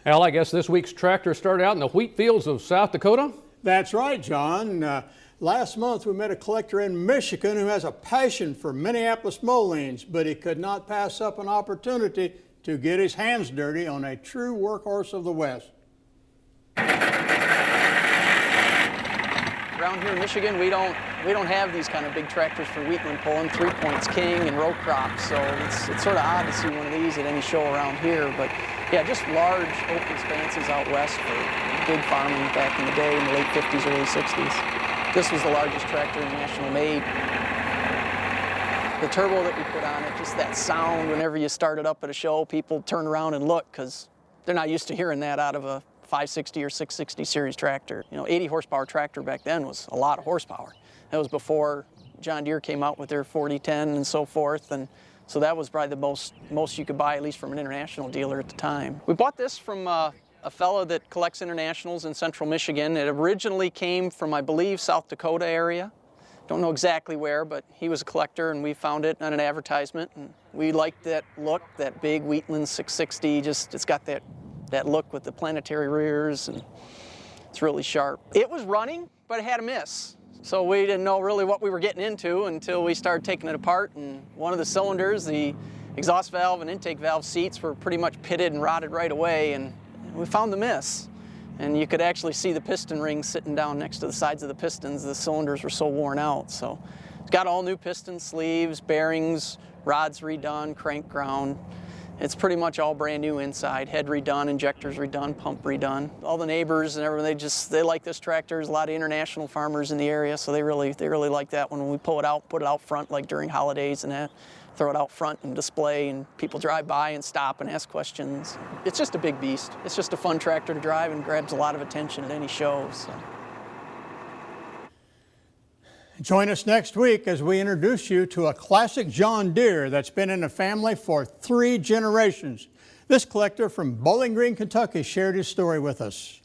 Al, I guess this week's tractor started out in the wheat fields of South Dakota? That's right, John. Last month we met a collector in Michigan who has a passion for Minneapolis Molines, but he could not pass up an opportunity to get his hands dirty on a true workhorse of the West. Around here in Michigan, we don't have these kind of big tractors for wheatland pulling, 3-points king and row crops, so it's sort of odd to see one of these at any show around here. But yeah, just large open expanses out west for big farming back in the day, in the late 50s, early 60s. This was the largest tractor international made. The turbo that we put on it, just that sound whenever you start it up at a show, people turn around and look because they're not used to hearing that out of a 560 or 660 series tractor. You know, 80 horsepower tractor back then was a lot of horsepower. That was before John Deere came out with their 4010 and so forth, and so that was probably the most you could buy, at least from an international dealer at the time. We bought this from a fellow that collects internationals in central Michigan. It originally came from, I believe, South Dakota area. Don't know exactly where, but he was a collector and we found it on an advertisement, and we liked that look, that big Wheatland 660, it's got that look with the planetary rears, and it's really sharp. It was running, but it had a miss. So we didn't know really what we were getting into until we started taking it apart, and one of the cylinders, the exhaust valve and intake valve seats were pretty much pitted and rotted right away, and we found the miss. And you could actually see the piston rings sitting down next to the sides of the pistons. The cylinders were so worn out. So it's got all new piston sleeves, bearings, rods redone, crank ground. It's pretty much all brand new inside. Head redone, injectors redone, pump redone. All the neighbors and everything, they like this tractor. There's a lot of international farmers in the area, so they really like that one. When we pull it out, put it out front, like during holidays and that. Throw it out front and display, and people drive by and stop and ask questions. It's just a big beast. It's just a fun tractor to drive and grabs a lot of attention at any show. So. Join us next week as we introduce you to a classic John Deere that's been in the family for 3 generations. This collector from Bowling Green, Kentucky shared his story with us.